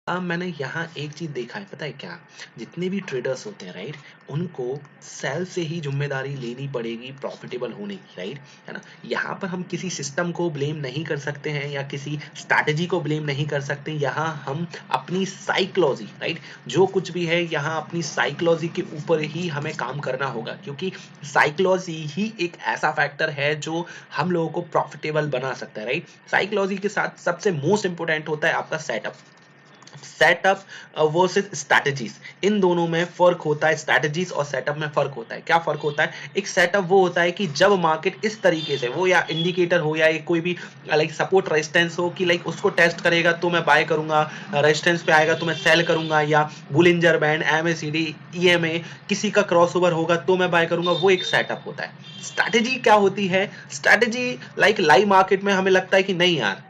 मैंने यहाँ एक चीज़ देखा है, पता है क्या? जितने भी ट्रेडर्स होते हैं, राइट? उनको सेल्फ से ही ज़िम्मेदारी लेनी पड़ेगी प्रॉफ़िटेबल होने की, राइट? है ना? यहाँ पर हम किसी सिस्टम को ब्लेम नहीं कर सकते हैं या किसी स्ट्रैटेजी को ब्लेम नहीं कर सकते। यहाँ हम अपनी साइकोलॉजी, राइट? जो कुछ भी है यहाँ अपनी साइकोलॉजी के ऊपर ही हमें काम करना होगा, क्योंकि साइकोलॉजी ही एक ऐसा फैक्टर है जो हम लोगों को प्रॉफ़िटेबल बना सकता है, राइट? साइकोलॉजी के साथ सबसे मोस्ट इम्पोर्टेंट होता है आपका सेटअप। सेटअप वर्सेस स्ट्रैटेजीज, इन दोनों में फर्क होता है। स्ट्रैटेजीज और सेटअप में फर्क होता है। क्या फर्क होता है? एक सेटअप वो होता है कि जब मार्केट इस तरीके से, वो या इंडिकेटर हो या एक कोई भी लाइक सपोर्ट रेजिस्टेंस हो कि लाइक उसको टेस्ट करेगा तो मैं बाय करूंगा, रेजिस्टेंस पे आएगा तो मैं सेल करूंगा, या बुलिंजर बैंड, एमएसीडी, ईएमए किसी का क्रॉसओवर होगा तो मैं बाय करूंगा, वो एक सेटअप होता है। स्ट्रैटेजी क्या होती है? स्ट्रैटेजी लाइक लाइव मार्केट में हमें लगता है कि नहीं यार,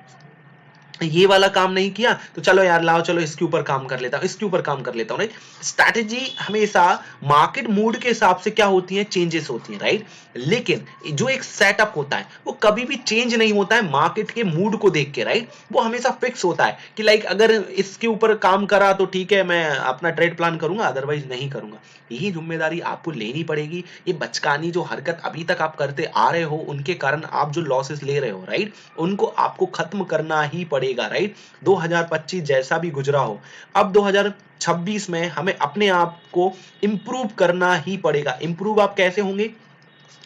ये वाला काम नहीं किया तो चलो यार लाओ, चलो इसके ऊपर काम कर लेता हूं, इसके ऊपर काम कर लेता हूं, राइट? स्ट्रैटेजी हमेशा मार्केट मूड के हिसाब से क्या होती है, चेंजेस होती हैं, राइट? लेकिन जो एक सेटअप होता है वो कभी भी चेंज नहीं होता है मार्केट के मूड को देख के, राइट? वो हमेशा फिक्स होता है कि लाइक अगर इसके ऊपर काम करा तो ठीक है, मैं अपना ट्रेड प्लान करूंगा, अदरवाइज नहीं करूंगा। यही जिम्मेदारी आपको लेनी पड़ेगी। ये बचकानी जो हरकत अभी तक आप करते आ रहे हो, उनके कारण आप जो लॉसेस ले रहे हो, राइट, उनको आपको खत्म करना ही पड़ेगा, राइट? 2025 जैसा भी गुजरा हो, अब 2026 में हमें अपने आप को इंप्रूव करना ही पड़ेगा। इंप्रूव आप कैसे होंगे?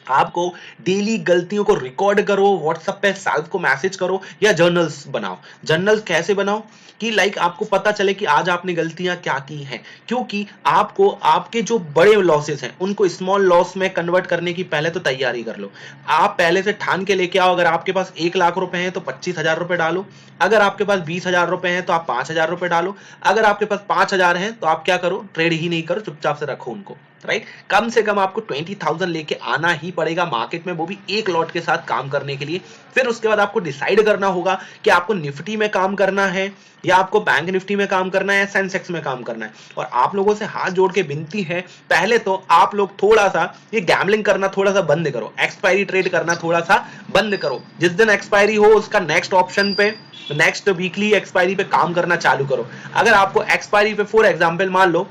आपको डेली गलतियों को रिकॉर्ड करो, व्हाट्सएप पे सेल्फ को मैसेज करो या जर्नल्स बनाओ। जर्नल कैसे बनाओ? कि लाइक आपको पता चले कि आज आपने गलतियां क्या की हैं, क्योंकि आपको आपके जो बड़े लॉसेस हैं उनको स्मॉल लॉस में कन्वर्ट करने की पहले तो तैयारी कर लो। आप पहले से ठान के लेके आओ, अगर आपके पास 1 लाख रुपए हैं तो 25,000 रुपए डालो। अगर आपके पास 20,000 रुपए हैं तो आप 5,000 रुपए डालो। अगर आपके पास 5,000 हैं तो आप क्या करो, ट्रेड ही नहीं करो, चुपचाप से रखो उनको, राइट? कम से कम आपको 20,000 लेके आना ही पड़ेगा मार्केट में, वो भी एक लॉट के साथ काम करने के लिए। फिर उसके बाद आपको डिसाइड करना होगा कि आपको निफ्टी में काम करना है या आपको बैंक निफ्टी में काम करना है या सेंसेक्स में काम करना है। और आप लोगों से हाथ जोड़ के विनती है, पहले तो आप लोग थोड़ा सा ये गैम्बलिंग करना थोड़ा सा बंद करो, एक्सपायरी ट्रेड करना थोड़ा सा बंद करो। जिस दिन एक्सपायरी हो उसका नेक्स्ट ऑप्शन पे, नेक्स्ट वीकली एक्सपायरी पे काम करना चालू करो। अगर आपको एक्सपायरी पे फॉर एग्जांपल मान लो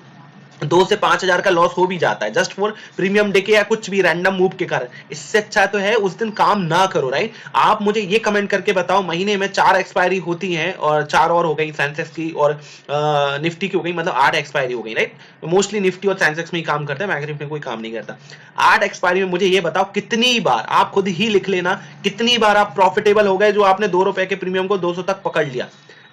2 से 5,000 का लॉस हो भी जाता है जस्ट फॉर प्रीमियम डे के या कुछ भी रैंडम मूव के कारण, इससे अच्छा तो है उस दिन काम ना करो, राइट? आप मुझे ये कमेंट करके बताओ, महीने में 4 एक्सपायरी होती हैं और 4 और हो गई सेंसेक्स की और निफ्टी की हो गई, मतलब 8 एक्सपायरी हो गई, राइट? मोस्टली निफ्टी और सेंसेक्स में ही काम करते हैं, बैंक निफ्टी में कोई काम नहीं करता। 8 एक्सपायरी में मुझे ये बताओ कितनी बार, आप खुद ही लिख लेना, कितनी बार आप प्रॉफिटेबल हो गए जो आपने 2 रुपए के प्रीमियम को 200 तक पकड़ लिया।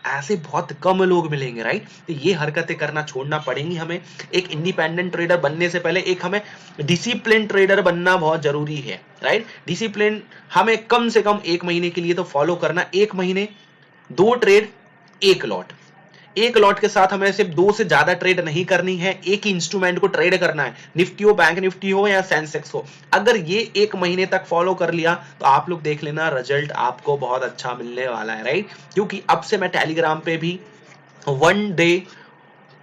ऐसे बहुत कम लोग मिलेंगे, राइट? तो ये हरकतें करना छोड़ना पड़ेंगी हमें। एक इंडिपेंडेंट ट्रेडर बनने से पहले एक हमें डिसिप्लिन ट्रेडर बनना बहुत जरूरी है, राइट? डिसिप्लिन हमें कम से कम 1 महीने के लिए तो फॉलो करना। 1 महीने 2 ट्रेड 1 लॉट, एक लॉट के साथ हमें सिर्फ 2 से ज्यादा ट्रेड नहीं करनी है, एक ही इंस्ट्रूमेंट को ट्रेड करना है, निफ्टी हो, बैंक निफ्टी हो या सेंसेक्स हो। अगर ये 1 महीने तक फॉलो कर लिया तो आप लोग देख लेना रिजल्ट आपको बहुत अच्छा मिलने वाला है, राइट? क्योंकि अब से मैं टेलीग्राम पे भी 1 डे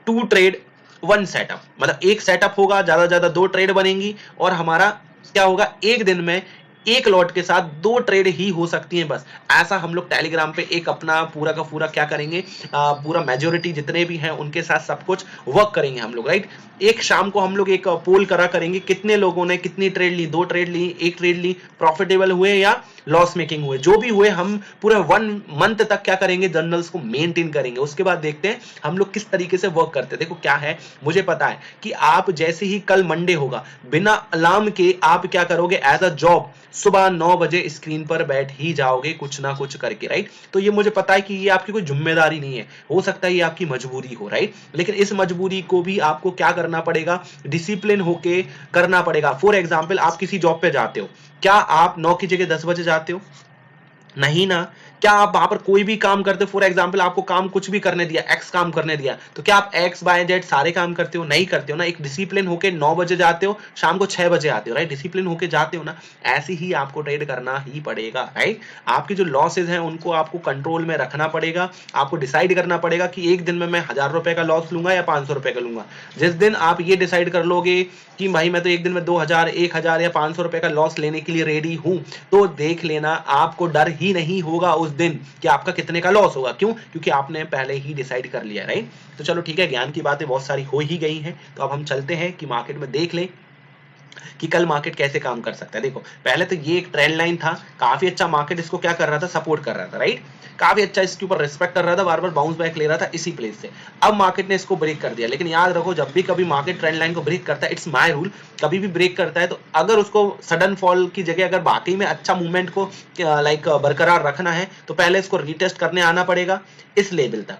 2 ट्रेड 1 सेटअप, मतलब एक सेटअप होगा, ज्यादा ज्यादा 2 ट्रेड बनेंगी और हमारा क्या होगा, एक दिन में एक लॉट के साथ 2 ट्रेड ही हो सकती हैं बस। ऐसा हम लोग टेलीग्राम पे एक अपना पूरा का पूरा क्या करेंगे, पूरा मेजोरिटी जितने भी हैं उनके साथ सब कुछ वर्क करेंगे हम लोग, राइट? एक शाम को हम लोग एक पोल करा करेंगे, कितने लोगों ने कितनी ट्रेड ली, 2 ट्रेड ली, 1 ट्रेड ली, प्रॉफिटेबल हुए या लॉस मेकिंग हुए, जो भी हुए हम पूरा 1 मंथ तक क्या करेंगे, जर्नल्स को मेंटेन करेंगे। उसके बाद देखते हैं हम लोग किस तरीके से वर्क करते हैं। देखो क्या है, मुझे पता है कि आप जैसे ही कल मंडे होगा, बिना अलार्म के आप क्या करोगे, एज अ जॉब सुबह 9 बजे स्क्रीन पर बैठ ही जाओगे कुछ ना कुछ करके, राइट? तो ये मुझे पता है कि ये आपकी कोई जिम्मेदारी नहीं है, हो सकता है ये आपकी मजबूरी हो, राइट? लेकिन इस मजबूरी को भी आपको क्या करना पड़ेगा, डिसिप्लिन होके करना पड़ेगा। फॉर एग्जाम्पल आप किसी जॉब पे जाते हो, क्या आप 9 की जगह 10 बजे जाते हो? नहीं ना। क्या आप वहां पर कोई भी काम करते हो, फॉर एग्जाम्पल आपको काम कुछ भी करने दिया, एक्स काम करने दिया, तो क्या आप एक्स बाय जेड सारे काम करते हो? नहीं करते हो ना। एक डिसिप्लिन होके 9 बजे जाते हो, शाम को 6 बजे आते हो, राइट? डिसिप्लिन होके जाते हो ना। ऐसे ही आपको ट्रेड करना ही पड़ेगा, राइट? आपके जो लॉसेज हैं उनको आपको कंट्रोल में रखना पड़ेगा। आपको डिसाइड करना पड़ेगा कि एक दिन में मैं 1,000 रुपए का लॉस लूंगा या 500 रुपए का लूंगा। जिस दिन आप ये डिसाइड कर लोगे कि भाई मैं तो एक दिन में 2,000, 1,000 या 500 रुपए का लॉस लेने के लिए रेडी हूं, तो देख लेना आपको डर ही नहीं होगा उस दिन कि आपका कितने का लॉस होगा। क्यों? क्योंकि आपने पहले ही डिसाइड कर लिया, राइट। तो चलो ठीक है, ज्ञान की बातें बहुत सारी हो ही गई हैं, तो अब हम चलते हैं कि मार्केट में देख लें कि कल मार्केट कैसे काम कर सकता है। देखो पहले तो ये एक ट्रेंड लाइन था, काफी अच्छा मार्केट इसको क्या कर रहा था, सपोर्ट कर रहा था, राइट। काफी अच्छा इसके ऊपर रिस्पेक्ट कर रहा था, बार बार बाउंस बैक ले रहा था इसी प्लेस से। अब मार्केट ने इसको ब्रेक कर दिया, लेकिन याद रखो जब भी कभी मार्केट ट्रेंड लाइन को ब्रेक करता है, इट्स माय रूल, कभी भी ब्रेक करता है तो अगर उसको सडन फॉल की जगह अगर बाकी में अच्छा मूवमेंट को लाइक बरकरार रखना है तो पहले इसको रीटेस्ट करने आना पड़ेगा इस लेवल तक,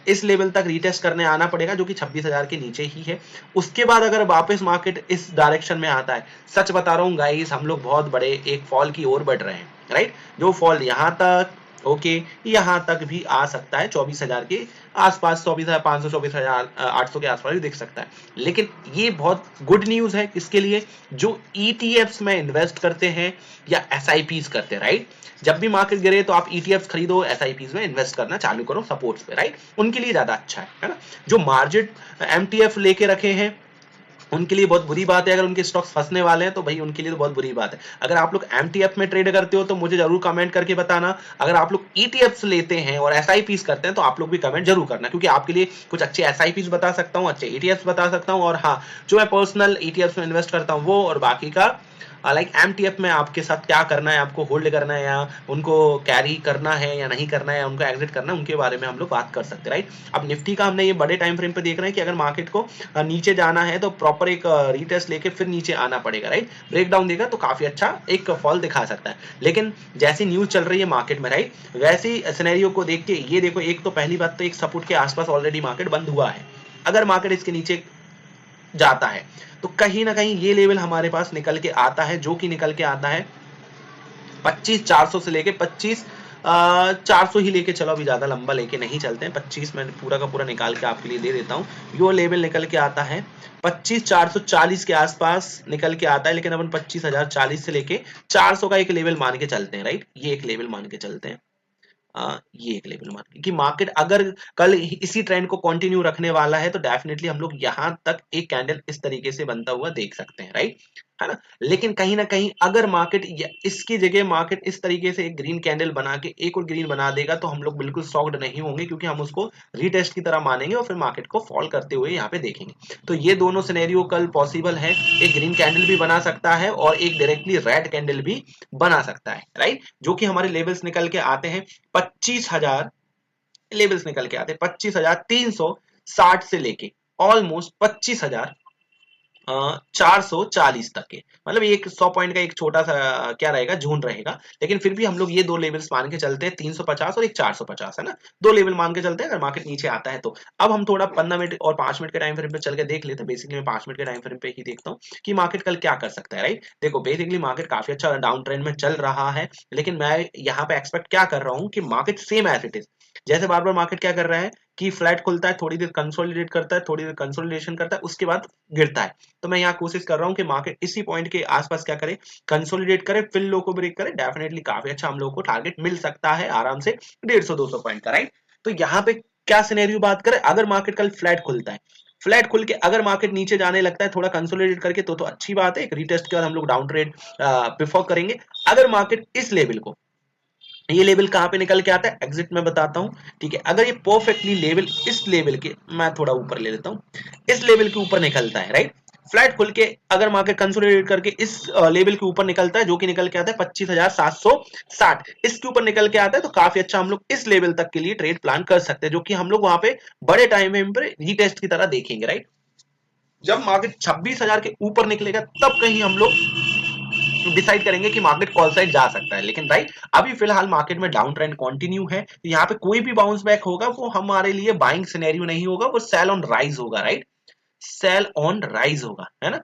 इस लेवल तक रीटेस्ट करने आना पड़ेगा जो कि 26,000 के नीचे ही है। उसके बाद अगर वापस मार्केट इस डायरेक्शन में आता है, सच बता रहा हूं गाइस, हम लोग बहुत बड़े एक फॉल की ओर बढ़ रहे हैं, राइट। जो फॉल यहां तक ओके यहां तक भी आ सकता है 24,000 के आसपास, 24,500 24,800 के आसपास भी दिख सकता है। लेकिन ये बहुत गुड न्यूज है किसके लिए, जो ईटीएफ्स में इन्वेस्ट करते हैं या एसआईपीस करते हैं, राइट। जब भी मार्केट गिरे तो आप ईटीएफ्स खरीदो, एसआईपीस में इन्वेस्ट करना चालू करो सपोर्ट्स पे, राइट। उनके लिए ज्यादा अच्छा है ना। जो मार्जिन एमटीएफ लेके रखे हैं उनके लिए बहुत बुरी बात है, अगर उनके स्टॉक्स फंसने वाले हैं तो भाई उनके लिए तो बहुत बुरी बात है। अगर आप लोग एमटीएफ में ट्रेड करते हो तो मुझे जरूर कमेंट करके बताना, अगर आप लोग ईटीएफ्स लेते हैं और एसआईपीस करते हैं तो आप लोग भी कमेंट जरूर करना, क्योंकि आपके लिए कुछ अच्छे एसआईपीस बता सकता हूं, अच्छे ईटीएफ्स बता सकता हूं, और हाँ जो मैं पर्सनल ईटीएफ्स में इन्वेस्ट करता हूं वो, और बाकी का लाइक एमटीएफ में आपके साथ क्या करना है, आपको होल्ड करना है या उनको कैरी करना है या नहीं करना है या उनको एग्जिट करना है, उनके बारे में हम लोग बात कर सकते हैं, राइट। अब निफ्टी का हमने ये बड़े टाइम फ्रेम पे देख रहे हैं कि अगर मार्केट को नीचे जाना है तो प्रॉपर एक रीटेस्ट लेके फिर नीचे आना पड़ेगा, राइट। ब्रेकडाउन देगा तो काफी अच्छा एक फॉल दिखा सकता है, लेकिन जैसी न्यूज चल रही है मार्केट में, राइट, वैसी सिनेरियो को देख के ये देखो, एक तो पहली बात तो एक सपोर्ट के आसपास ऑलरेडी मार्केट बंद हुआ है। अगर मार्केट इसके नीचे जाता है तो कहीं ना कहीं ये लेवल हमारे पास निकल के आता है, जो कि निकल के आता है 25,400 से लेके 25,400 ही लेके चलो, अभी ज्यादा लंबा लेके नहीं चलते हैं। 25 मैं पूरा का पूरा निकाल के आपके लिए दे देता हूँ। यो लेवल निकल के आता है 25,440 के आसपास निकल के आता है, लेकिन अपन 25,040 से लेके 400 का एक लेवल मान के चलते हैं, राइट। ये एक लेवल मान के चलते हैं, ये एक लेवल मान कि मार्केट अगर कल इसी ट्रेंड को कंटिन्यू रखने वाला है तो डेफिनेटली हम लोग यहां तक एक कैंडल इस तरीके से बनता हुआ देख सकते हैं, राइट, है ना। लेकिन कहीं ना कहीं अगर मार्केट इसकी जगह मार्केट इस तरीके से एक ग्रीन कैंडल बना के एक और ग्रीन बना देगा तो हम लोग बिल्कुल शॉक्ड नहीं होंगे, क्योंकि हम उसको रीटेस्ट की तरह मानेंगे और फिर मार्केट को फॉल करते हुए यहाँ पे देखेंगे। तो ये दोनों सिनेरियो कल पॉसिबल है, एक ग्रीन कैंडल भी बना सकता है और एक डायरेक्टली रेड कैंडल भी बना सकता है, राइट। जो कि हमारे लेवल्स निकल के आते हैं 25,000, लेवल्स निकल के आते हैं 25,360 से लेके ऑलमोस्ट 25,440 तक के, मतलब एक 100 पॉइंट का एक छोटा सा क्या रहेगा, जोन रहेगा। लेकिन फिर भी हम लोग ये दो लेवल्स मान के चलते हैं, 350 और एक 450, है ना, दो लेवल मान के चलते हैं अगर मार्केट नीचे आता है तो। अब हम थोड़ा 15 मिनट और 5 मिनट के टाइम फ्रेम पे चल के देख लेते हैं। बेसिकली मैं 5 मिनट के टाइम फ्रेम पे ही देखता हूँ कि मार्केट कल क्या कर सकता है, राइट। देखो बेसिकली मार्केट काफी अच्छा डाउन ट्रेंड में चल रहा है, लेकिन मैं यहाँ पे एक्सपेक्ट क्या कर रहा हूँ कि market same as it is, जैसे बार बार मार्केट क्या कर रहा है कि फ्लैट खुलता है, थोड़ी देर कंसोलिडेट करता है, थोड़ी देर कंसोलिडेशन करता है, उसके बाद गिरता है। तो मैं यहाँ कोशिश कर रहा हूँ कि मार्केट इसी पॉइंट के आसपास क्या करे, कंसोलिडेट करे, फिर लो को ब्रेक करे। डेफिनेटली काफी अच्छा हम लोगों को टारगेट मिल सकता है आराम से 150-200 पॉइंट का, राइट। तो यहाँ पे क्या सिनेरियो बात करें, अगर मार्केट कल फ्लैट खुलता है, फ्लैट खुल के अगर मार्केट नीचे जाने लगता है थोड़ा कंसोलिडेट करके तो अच्छी बात है, एक रीटेस्ट के बाद हम लोग डाउन ट्रेड प्रेफर करेंगे। अगर मार्केट इस लेवल को, ये लेवल कहां पे निकल के आता है, एग्जिट में बताता हूं, ठीक है। अगर ये परफेक्टली लेवल इस लेवल के, मैं थोड़ा ऊपर ले लेता हूं, इस लेवल के ऊपर निकलता है, राइट, फ्लैट खुल के अगर मार्केट कंसोलिडेट करके इस लेवल के ऊपर निकलता है, जो कि निकल के आता है 25,760, इसके ऊपर निकल के आता है तो काफी अच्छा हम लोग इस लेवल तक के लिए ट्रेड प्लान कर सकते हैं, जो कि हम लोग वहां पे बड़े टाइम फ्रेम पर रीटेस्ट की तरह देखेंगे, राइट। जब मार्केट 26,000 के ऊपर निकलेगा तब कहीं हम लोग डिसाइड करेंगे कि मार्केट कौन साइड जा सकता है। लेकिन राइट अभी फिलहाल मार्केट में डाउन ट्रेंड कंटिन्यू है, तो यहाँ पे कोई भी बाउंस बैक होगा वो हमारे लिए बाइंग सिनेरियो नहीं होगा, वो सेल ऑन राइज होगा, राइट, सेल ऑन राइज होगा, है ना।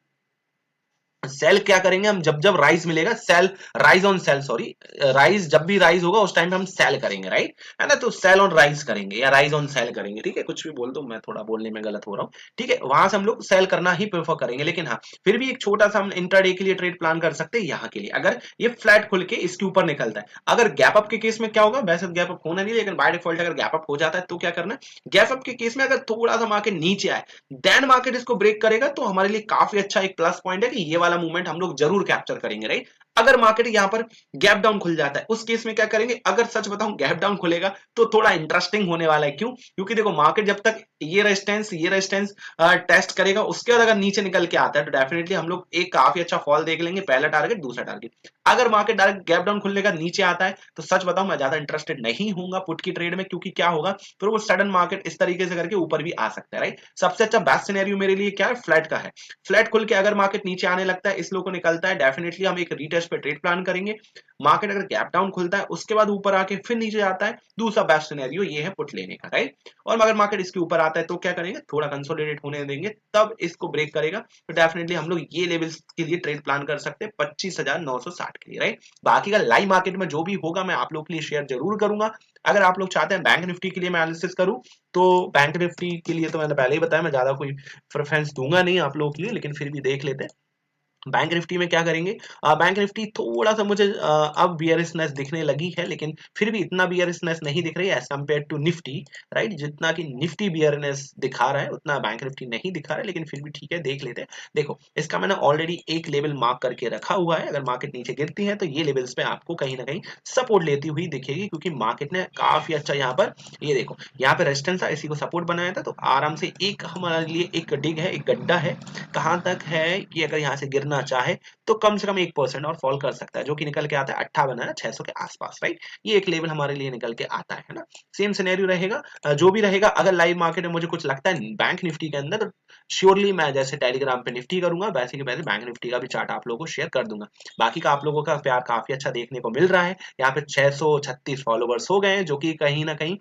सेल क्या करेंगे हम, जब जब राइज मिलेगा, sell rise on sell, sorry, rise जब भी राइज होगा उस टाइम पे हम सेल करेंगे, राइट, है ना। तो सेल ऑन राइज करेंगे या राइज ऑन सेल करेंगे, ठीक है, कुछ भी बोल दो, मैं थोड़ा बोलने में गलत हो रहा हूँ, ठीक है। वहां से हम लोग सेल करना ही प्रेफर करेंगे, लेकिन हाँ फिर भी एक छोटा सा हम इंट्राडे के लिए ट्रेड प्लान कर सकते हैं यहाँ के लिए, अगर ये फ्लैट खुल के इसके ऊपर निकलता है। अगर गैप अप के केस में क्या होगा, वैसे गैप अप होना नहीं, लेकिन बाय डिफॉल्ट अगर गैप अप हो जाता है तो क्या करना है, गैप अप के केस में अगर थोड़ा सा मार्केट नीचे आए देन मार्केट इसको ब्रेक करेगा तो हमारे लिए काफी अच्छा एक प्लस पॉइंट है कि ये वाला मूवमेंट हम लोग जरूर कैप्चर करेंगे, राइट। अगर मार्केट यहाँ पर गैप डाउन खुल जाता है उस केस में क्या करेंगे, अगर सच बताऊं गैप डाउन खुलेगा तो थोड़ा इंटरेस्टिंग होने वाला है। क्यों? क्योंकि देखो मार्केट जब तक ये रेजिस्टेंस टेस्ट करेगा उसके बाद अगर नीचे निकल के आता है तो डेफिनेटली हम लोग एक काफी अच्छा फॉल देख लेंगे, पहला टारगेट दूसरा टारगेट। अगर मार्केट डायरेक्ट गैप डाउन खुलने का नीचे आता है तो सच बताऊं मैं ज्यादा इंटरेस्टेड नहीं हूंगा पुट की ट्रेड में, क्योंकि क्या होगा फिर वो सडन मार्केट इस तरीके से करके ऊपर भी आ सकता है, राइट। सबसे अच्छा बेस्ट सिनेरियो मेरे लिए क्या है, फ्लैट का है। फ्लैट खुल के अगर मार्केट नीचे आने लगता है, इस लो को निकलता है, डेफिनेटली हम एक रीटेस्ट पे ट्रेड प्लान करेंगे। मार्केट अगर गैप डाउन खुलता है उसके बाद ऊपर आके फिर नीचे जाता है, दूसरा बेस्ट सिनेरियो ये है पुट लेने का, राइट। और अगर मार्केट इसके ऊपर आता है तो क्या करेंगे, थोड़ा कंसोलिडेट होने देंगे, तब इसको ब्रेक करेगा तो डेफिनेटली हम लोग ये लेवल्स के लिए ट्रेड प्लान कर सकते हैं 25,960 के लिए, राइट। बाकी का लाइव मार्केट में जो भी होगा मैं आप लोग के लिए शेयर जरूर करूंगा। अगर आप लोग चाहते हैं बैंक निफ्टी के लिए मैं एनालिसिस करूं तो बैंक निफ्टी के लिए तो मैंने पहले ही बताया मैं ज्यादा कोई प्रेफरेंस दूंगा नहीं आप लोगों के लिए, लेकिन फिर भी देख लेते हैं बैंक निफ्टी में क्या करेंगे। बैंक निफ्टी थोड़ा सा मुझे अब बियरिशनेस दिखने लगी है, लेकिन फिर भी इतना बियरिशनेस नहीं दिख रही है as compare to Nifty, right. जितना कि निफ्टी बियरनेस दिखा रहा है उतना बैंक निफ्टी नहीं दिखा रहा है, लेकिन फिर भी ठीक है देख लेते हैं। देखो इसका मैंने ऑलरेडी एक लेवल मार्क करके रखा हुआ है, अगर मार्केट नीचे गिरती है तो ये लेवल्स पे आपको कहीं ना कहीं सपोर्ट लेती हुई दिखेगी, क्योंकि मार्केट ने काफी अच्छा यहाँ पर ये देखो यहाँ पे रेजिस्टेंस था, इसी को सपोर्ट बनाया था, तो आराम से एक हमारे लिए एक डिग है, एक गड्ढा है। कहां तक है कि अगर यहाँ से गिरना चाहे तो कम से कम 1% और फॉल कर सकता है, जो कि निकल के आता है 58,600 के आसपास, राइट। ये एक लेवल हमारे लिए निकल के आता है ना। सेम सिनेरियो रहेगा जो भी रहेगा। अगर लाइव मार्केट में मुझे कुछ लगता है बैंक निफ्टी के अंदर तो श्योरली मैं जैसे टेलीग्राम पे निफ्टी करूंगा वैसे के वैसे बैंक निफ्टी का भी चार्ट आप लोगों को शेयर कर दूंगा। बाकी का आप लोगों का प्यार काफी अच्छा देखने को मिल रहा है। यहाँ पे 636 फॉलोवर्स हो गए हैं, जो कि कहीं ना कहीं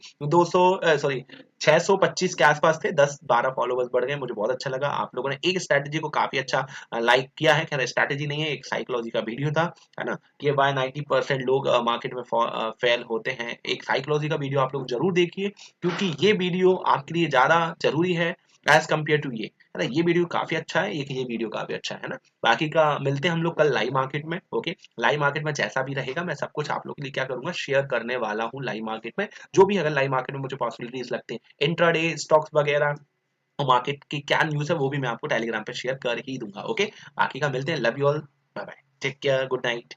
625 के आसपास थे, 10-12 फॉलोवर्स बढ़ गए, मुझे बहुत अच्छा लगा। आप लोगों ने एक स्ट्रैटेजी को काफी अच्छा लाइक किया है। खैर स्ट्रैटेजी नहीं है, एक साइकोलॉजी का वीडियो था, है ना, कि वाई 90% लोग मार्केट में फेल होते हैं। एक साइकोलॉजी का वीडियो आप लोग जरूर देखिए, क्योंकि ये वीडियो आपके लिए ज्यादा जरूरी है एज कम्पेयर टू ये, है ना। ये वीडियो काफी अच्छा है, एक ये वीडियो काफी अच्छा है ना। बाकी का मिलते हैं हम लोग कल लाइव मार्केट में, ओके। लाइव मार्केट में जैसा भी रहेगा मैं सब कुछ आप लोग के लिए क्या करूंगा, शेयर करने वाला हूँ लाइव मार्केट में। जो भी अगर लाइव मार्केट में मुझे पॉसिबिलिटीज लगते हैं इंट्राडे स्टॉक्स वगैरह और मार्केट की क्या न्यूज़ है वो भी मैं आपको टेलीग्राम पे शेयर कर ही दूंगा, ओके। बाकी का मिलते हैं, love you all, bye bye, take care, good night.